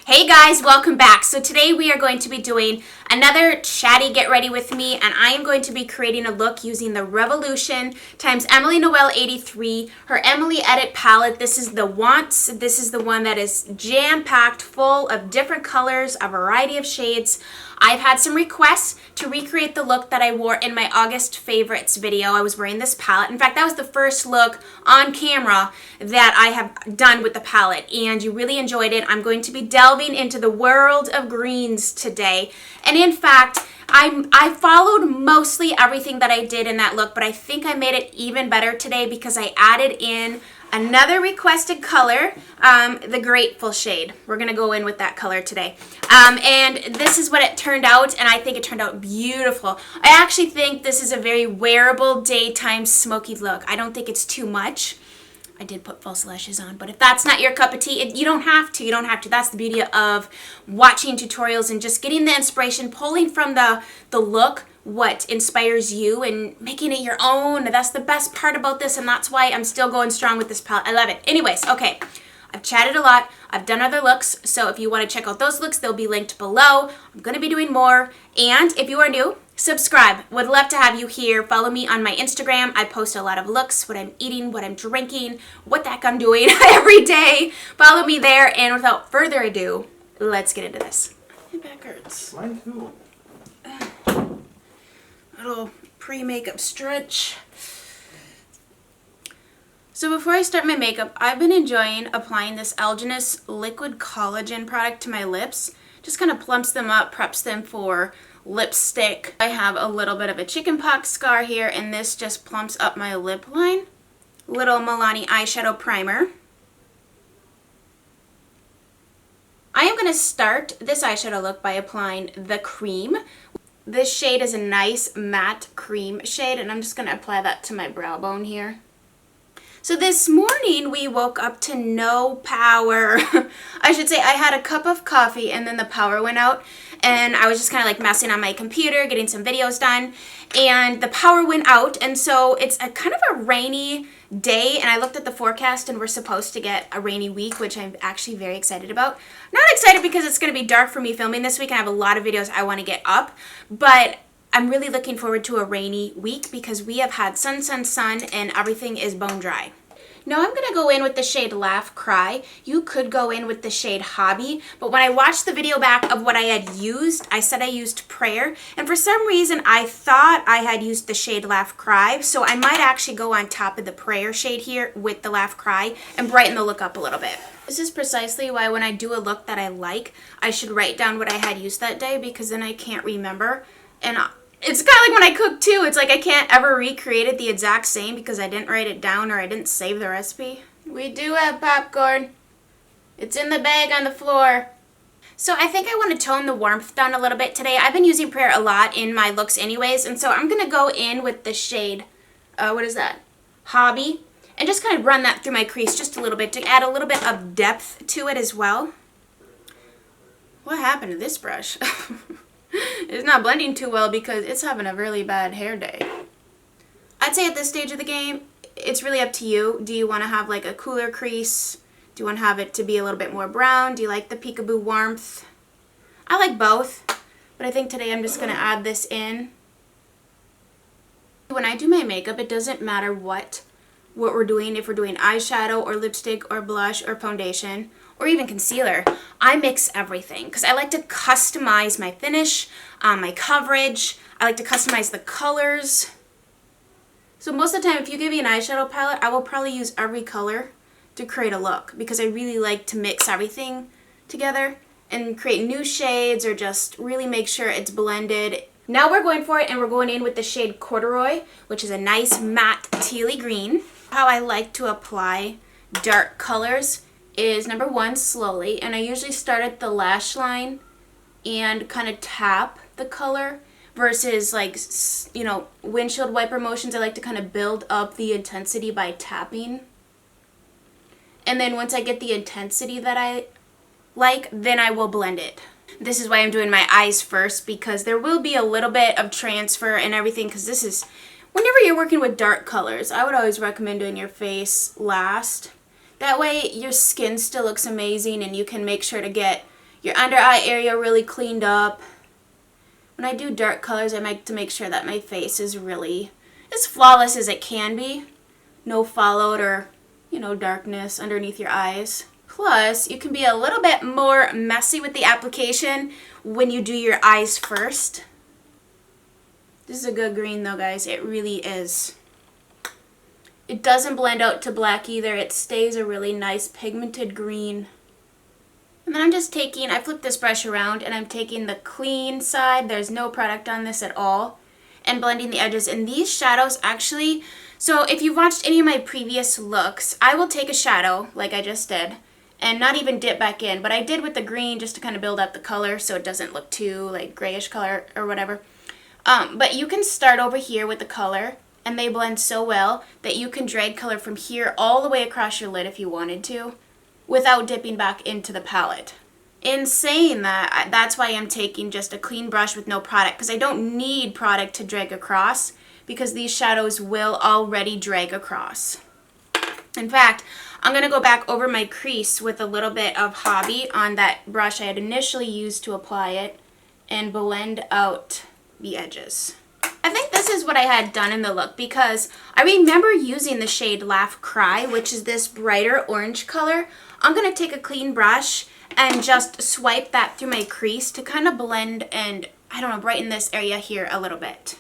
Hey guys, welcome back. So today we are going to be doing another chatty get ready with me, and I am going to be creating a look using the Revolution times Emily Noel 83, her Emily Edit palette. This is the Wants. This is the one that is jam-packed full of different colors, a variety of shades. I've had some requests to recreate the look that I wore in my August favorites video. I was wearing this palette. In fact, that was the first look on camera that I have done with the palette, and you really enjoyed it. I'm going to be delving into the world of greens today. And in fact, I followed mostly everything that I did in that look, but I think I made it even better today because I added in another requested color, the Grateful shade. We're going to go in with that color today. And this is what it turned out, and I think it turned out beautiful. I actually think this is a very wearable daytime smoky look. I don't think it's too much. I did put false lashes on, but if that's not your cup of tea, you don't have to. You don't have to. That's the beauty of watching tutorials and just getting the inspiration, pulling from the look what inspires you and making it your own. That's the best part about this, and that's why I'm still going strong with this palette. I love it. Anyways, okay. I've chatted a lot. I've done other looks, so if you want to check out those looks, they'll be linked below. I'm going to be doing more, and if you are new, subscribe. Would love to have you here. Follow me on my Instagram. I post a lot of looks, what I'm eating, what I'm drinking, what the heck I'm doing every day. Follow me there, and without further ado, let's get into this. My back hurts. Mine too. Little pre-makeup stretch. So before I start my makeup, I've been enjoying applying this Algenist liquid collagen product to my lips. Just kind of plumps them up, preps them for lipstick. I have a little bit of a chickenpox scar here, and this just plumps up my lip line. Little Milani eyeshadow primer. I am going to start this eyeshadow look by applying the cream. This shade is a nice matte cream shade, and I'm just going to apply that to my brow bone here. So this morning we woke up to no power. I should say I had a cup of coffee and then the power went out, and I was just kind of like messing on my computer, getting some videos done, and the power went out, and so it's a kind of a rainy day, and I looked at the forecast and we're supposed to get a rainy week, which I'm actually very excited about. Not excited because it's going to be dark for me filming this week and I have a lot of videos I want to get up, but I'm really looking forward to a rainy week because we have had sun, and everything is bone dry. Now I'm going to go in with the shade Laugh Cry. You could go in with the shade Hobby, but when I watched the video back of what I had used, I said I used Prayer, and for some reason I thought I had used the shade Laugh Cry, so I might actually go on top of the Prayer shade here with the Laugh Cry and brighten the look up a little bit. This is precisely why when I do a look that I like, I should write down what I had used that day, because then I can't remember. And it's kind of like when I cook too. It's like I can't ever recreate it the exact same because I didn't write it down or I didn't save the recipe. We do have popcorn. It's in the bag on the floor. So I think I want to tone the warmth down a little bit today. I've been using Prayer a lot in my looks anyways, and so I'm going to go in with the shade, what is that? Hobby. And just kind of run that through my crease just a little bit to add a little bit of depth to it as well. What happened to this brush? It's not blending too well because it's having a really bad hair day. I'd say at this stage of the game, it's really up to you. Do you want to have like a cooler crease? Do you want to have it to be a little bit more brown? Do you like the peekaboo warmth? I like both, but I think today I'm just going to add this in. When I do my makeup, it doesn't matter what we're doing, if we're doing eyeshadow or lipstick or blush or foundation or even concealer. I mix everything because I like to customize my finish, my coverage. I like to customize the colors. So most of the time, if you give me an eyeshadow palette, I will probably use every color to create a look because I really like to mix everything together and create new shades or just really make sure it's blended. Now we're going for it, and we're going in with the shade Corduroy, which is a nice matte tealy green. How I like to apply dark colors is number one, slowly, and I usually start at the lash line and kind of tap the color versus like, you know, windshield wiper motions. I like to kind of build up the intensity by tapping. And then once I get the intensity that I like, then I will blend it. This is why I'm doing my eyes first, because there will be a little bit of transfer and everything, because this is, whenever you're working with dark colors, I would always recommend doing your face last. That way your skin still looks amazing and you can make sure to get your under eye area really cleaned up. When I do dark colors, I like to make sure that my face is really as flawless as it can be. No fallout or, darkness underneath your eyes. Plus, you can be a little bit more messy with the application when you do your eyes first. This is a good green though, guys. It really is. It doesn't blend out to black either. It stays a really nice pigmented green. And then I'm just I flipped this brush around and I'm taking the clean side. There's no product on this at all. And blending the edges. And these shadows actually, so if you've watched any of my previous looks, I will take a shadow like I just did and not even dip back in. But I did with the green just to kind of build up the color so it doesn't look too like grayish color or whatever. But you can start over here with the color and they blend so well that you can drag color from here all the way across your lid if you wanted to without dipping back into the palette. In saying that, that's why I'm taking just a clean brush with no product, because I don't need product to drag across because these shadows will already drag across. In fact, I'm going to go back over my crease with a little bit of Hobby on that brush I had initially used to apply it and blend out the edges. I think this is what I had done in the look because I remember using the shade Laugh Cry, which is this brighter orange color. I'm going to take a clean brush and just swipe that through my crease to kind of blend and, brighten this area here a little bit.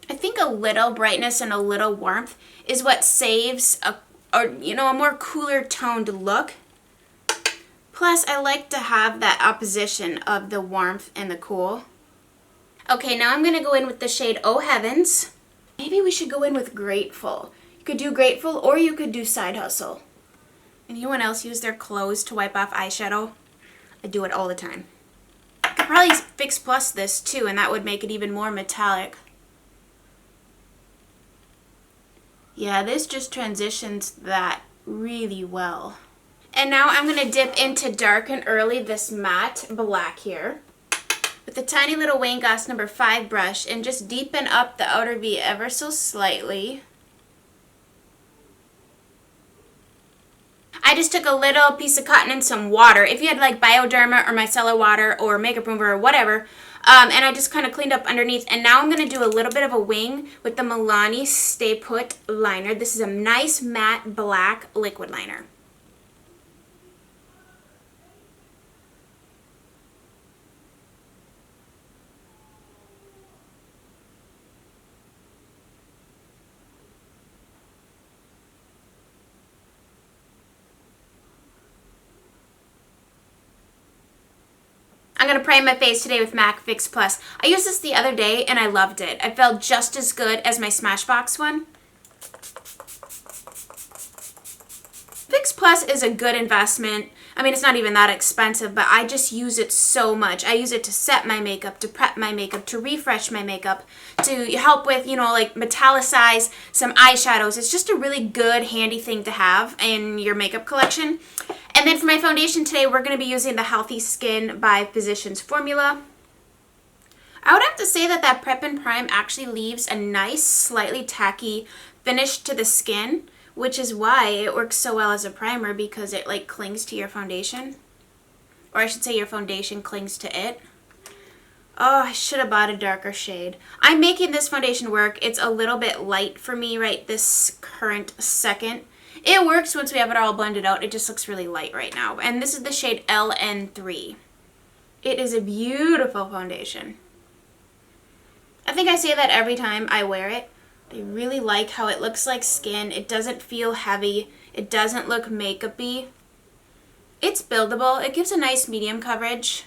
I think a little brightness and a little warmth is what saves a more cooler toned look. Plus, I like to have that opposition of the warmth and the cool. Okay, now I'm going to go in with the shade Oh Heavens. Maybe we should go in with Grateful. You could do Grateful or you could do Side Hustle. Anyone else use their clothes to wipe off eyeshadow? I do it all the time. I could probably Fix Plus this too, and that would make it even more metallic. Yeah, this just transitions that really well. And now I'm going to dip into Dark and Early, this matte black here, with the tiny little Wayne Goss number 5 brush and just deepen up the outer V ever so slightly. I just took a little piece of cotton and some water. If you had like Bioderma or micellar water or makeup remover or whatever, and I just kind of cleaned up underneath. And now I'm going to do a little bit of a wing with the Milani Stay Put liner. This is a nice matte black liquid liner. I'm going to prime my face today with MAC Fix Plus. I used this the other day and I loved it. It felt just as good as my Smashbox one. Fix Plus is a good investment. I mean, it's not even that expensive, but I just use it so much. I use it to set my makeup, to prep my makeup, to refresh my makeup, to help with, like metallicize some eyeshadows. It's just a really good, handy thing to have in your makeup collection. And then for my foundation today, we're going to be using the Healthy Skin by Physicians formula. I would have to say that that Prep and Prime actually leaves a nice, slightly tacky finish to the skin, which is why it works so well as a primer, because it like clings to your foundation. Or I should say your foundation clings to it. Oh, I should have bought a darker shade. I'm making this foundation work. It's a little bit light for me right this current second. It works once we have it all blended out. It just looks really light right now. And this is the shade LN3. It is a beautiful foundation. I think I say that every time I wear it. I really like how it looks like skin. It doesn't feel heavy. It doesn't look makeup-y. It's buildable. It gives a nice medium coverage.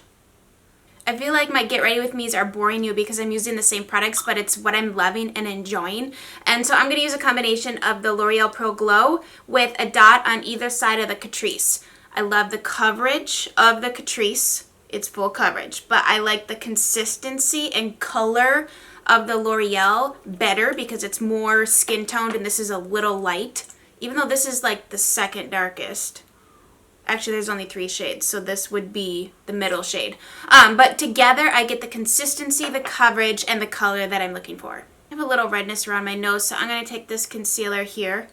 I feel like my Get Ready With Me's are boring you because I'm using the same products, but it's what I'm loving and enjoying. And so I'm going to use a combination of the L'Oreal Pro Glow with a dot on either side of the Catrice. I love the coverage of the Catrice. It's full coverage, but I like the consistency and color of the L'Oreal better because it's more skin toned and this is a little light, even though this is like the second darkest. Actually, there's only 3 shades, so this would be the middle shade. But together, I get the consistency, the coverage, and the color that I'm looking for. I have a little redness around my nose, so I'm going to take this concealer here.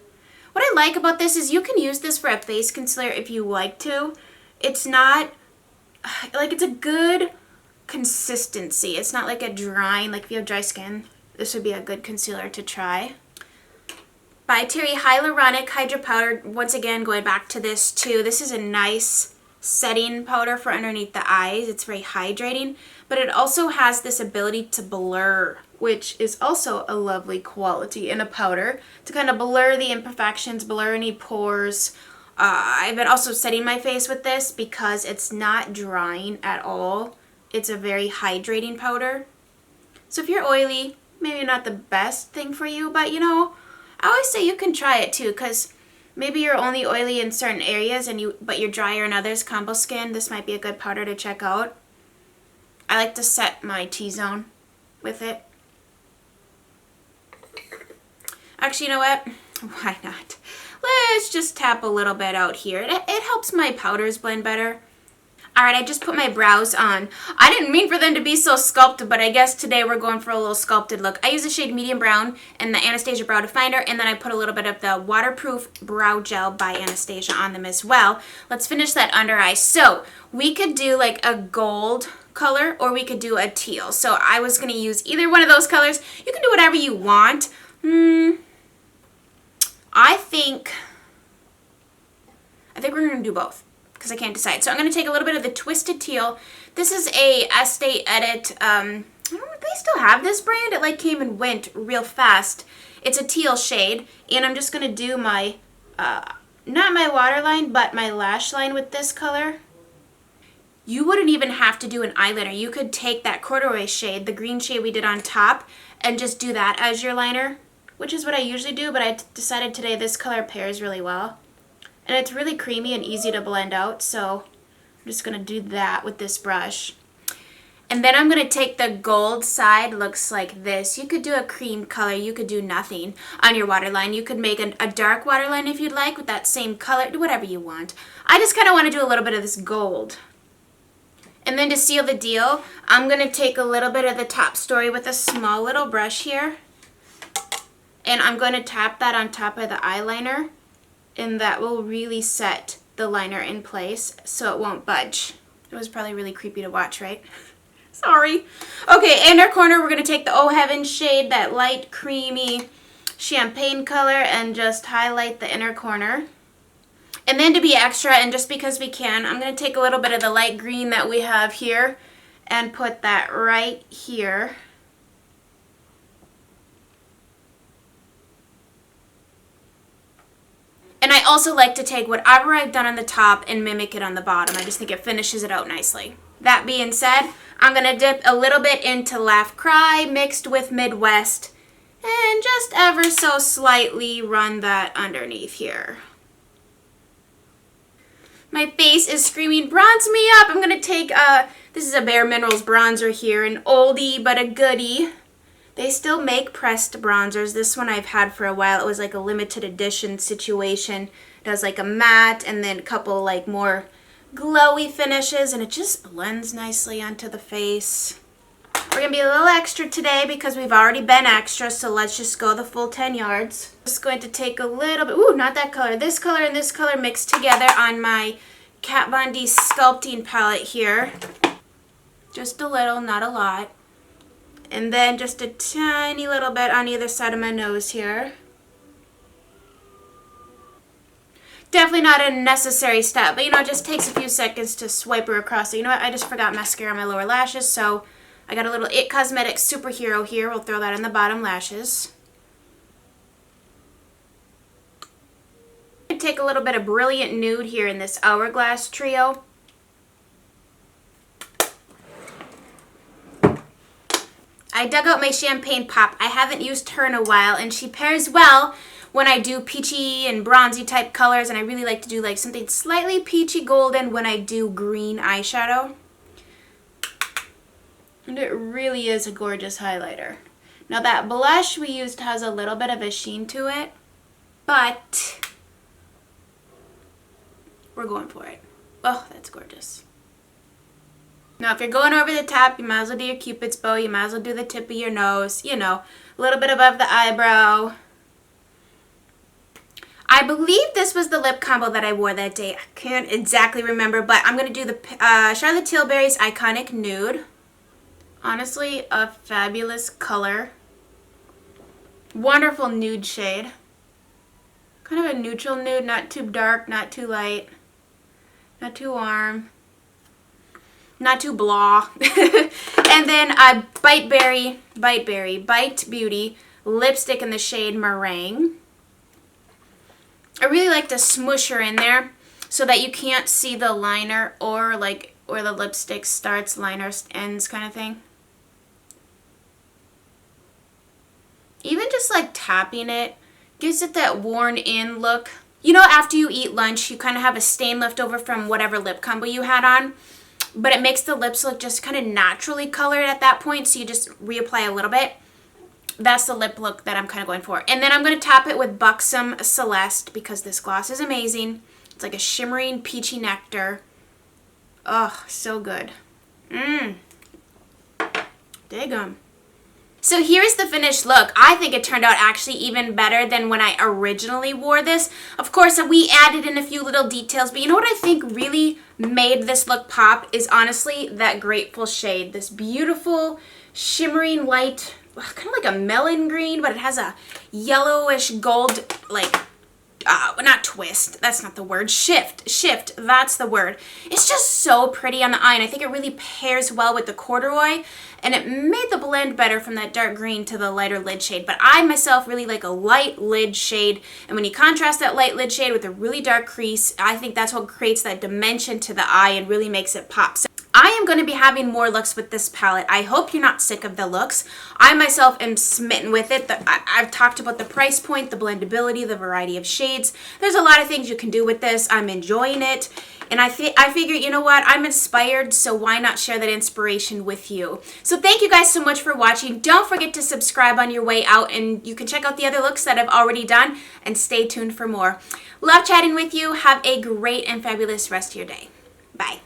What I like about this is you can use this for a face concealer if you like to. It's not, like, it's a good consistency. It's not like a drying, like if you have dry skin, this would be a good concealer to try. By Terry Hyaluronic Hydra Powder. Once again, going back to this too. This is a nice setting powder for underneath the eyes. It's very hydrating, but it also has this ability to blur, which is also a lovely quality in a powder, to kind of blur the imperfections, blur any pores. I've been also setting my face with this because it's not drying at all. It's a very hydrating powder. So if you're oily, maybe not the best thing for you, but you know, I always say you can try it too, because maybe you're only oily in certain areas but you're drier in others, combo skin. This might be a good powder to check out. I like to set my T-zone with it. Actually, you know what? Why not? Let's just tap a little bit out here. It helps my powders blend better. Alright, I just put my brows on. I didn't mean for them to be so sculpted, but I guess today we're going for a little sculpted look. I use the shade Medium Brown and the Anastasia Brow Definer, and then I put a little bit of the Waterproof Brow Gel by Anastasia on them as well. Let's finish that under eye. So, we could do like a gold color, or we could do a teal. So, I was going to use either one of those colors. You can do whatever you want. I think we're going to do both, because I can't decide. So I'm going to take a little bit of the Twisted Teal. This is a Estee Edit, I don't know if they still have this brand. It like came and went real fast. It's a teal shade, and I'm just going to do my, not my waterline, but my lash line with this color. You wouldn't even have to do an eyeliner. You could take that corduroy shade, the green shade we did on top, and just do that as your liner, which is what I usually do, but I decided today this color pairs really well. And it's really creamy and easy to blend out, so I'm just going to do that with this brush. And then I'm going to take the gold side, looks like this. You could do a cream color, you could do nothing on your waterline. You could make a dark waterline if you'd like with that same color, do whatever you want. I just kind of want to do a little bit of this gold. And then to seal the deal, I'm going to take a little bit of the Top Story with a small little brush here. And I'm going to tap that on top of the eyeliner. And that will really set the liner in place so it won't budge. It was probably really creepy to watch, right? Sorry. Okay, inner corner, we're going to take the Oh Heaven shade, that light creamy champagne color, and just highlight the inner corner. And then to be extra, and just because we can, I'm going to take a little bit of the light green that we have here and put that right here. And I also like to take whatever I've done on the top and mimic it on the bottom. I just think it finishes it out nicely. That being said, I'm going to dip a little bit into Laugh Cry mixed with Midwest and just ever so slightly run that underneath here. My face is screaming, bronze me up. I'm going to take, this is a Bare Minerals bronzer here, an oldie but a goodie. They still make pressed bronzers. This one I've had for a while. It was like a limited edition situation. It has like a matte and then a couple like more glowy finishes, and it just blends nicely onto the face. We're going to be a little extra today because we've already been extra, so let's just go the full 10 yards. Just going to take a little bit, ooh, not that color, this color and this color mixed together on my Kat Von D sculpting palette here. Just a little, not a lot. And then just a tiny little bit on either side of my nose here. Definitely not a necessary step, but you know, it just takes a few seconds to swipe her across. So you know what, I just forgot mascara on my lower lashes, so I got a little It Cosmetics Superhero here. We'll throw that in the bottom lashes. Take a little bit of Brilliant Nude here in this Hourglass trio. I dug out my Champagne Pop. I haven't used her in a while, and she pairs well when I do peachy and bronzy type colors, and I really like to do like something slightly peachy golden when I do green eyeshadow. And it really is a gorgeous highlighter. Now that blush we used has a little bit of a sheen to it, but we're going for it. Oh, that's gorgeous. Now, if you're going over the top, you might as well do your Cupid's bow. You might as well do the tip of your nose, you know, a little bit above the eyebrow. I believe this was the lip combo that I wore that day. I can't exactly remember, but I'm going to do the Charlotte Tilbury's Iconic Nude. Honestly, a fabulous color. Wonderful nude shade. Kind of a neutral nude, not too dark, not too light, not too warm, not too blah. And then Bite Beauty lipstick in the shade Meringue. I really like to smoosh her in there so that you can't see the liner or like where the lipstick starts, liner ends kind of thing. Even just like tapping it gives it that worn in look. You know, after you eat lunch, you kind of have a stain left over from whatever lip combo you had on, but it makes the lips look just kind of naturally colored at that point, so you just reapply a little bit. That's the lip look that I'm kind of going for. And then I'm going to top it with Buxom Celeste because this gloss is amazing. It's like a shimmering peachy nectar. Oh, so good. Dig 'em. So here's the finished look. I think it turned out actually even better than when I originally wore this. Of course, we added in a few little details, but you know what I think really made this look pop is honestly that Grateful shade. This beautiful, shimmering light, kind of like a melon green, but it has a yellowish gold, like, not twist, that's not the word, shift, that's the word. It's just so pretty on the eye, and I think it really pairs well with the corduroy, and it made the blend better from that dark green to the lighter lid shade. But I myself really like a light lid shade, and when you contrast that light lid shade with a really dark crease, I think that's what creates that dimension to the eye and really makes it pop. So I am going to be having more looks with this palette. I hope you're not sick of the looks. I myself am smitten with it. I've talked about the price point, the blendability, the variety of shades. There's a lot of things you can do with this. I'm enjoying it. And I figure, you know what, I'm inspired, so why not share that inspiration with you? So thank you guys so much for watching. Don't forget to subscribe on your way out, and you can check out the other looks that I've already done, and stay tuned for more. Love chatting with you. Have a great and fabulous rest of your day. Bye.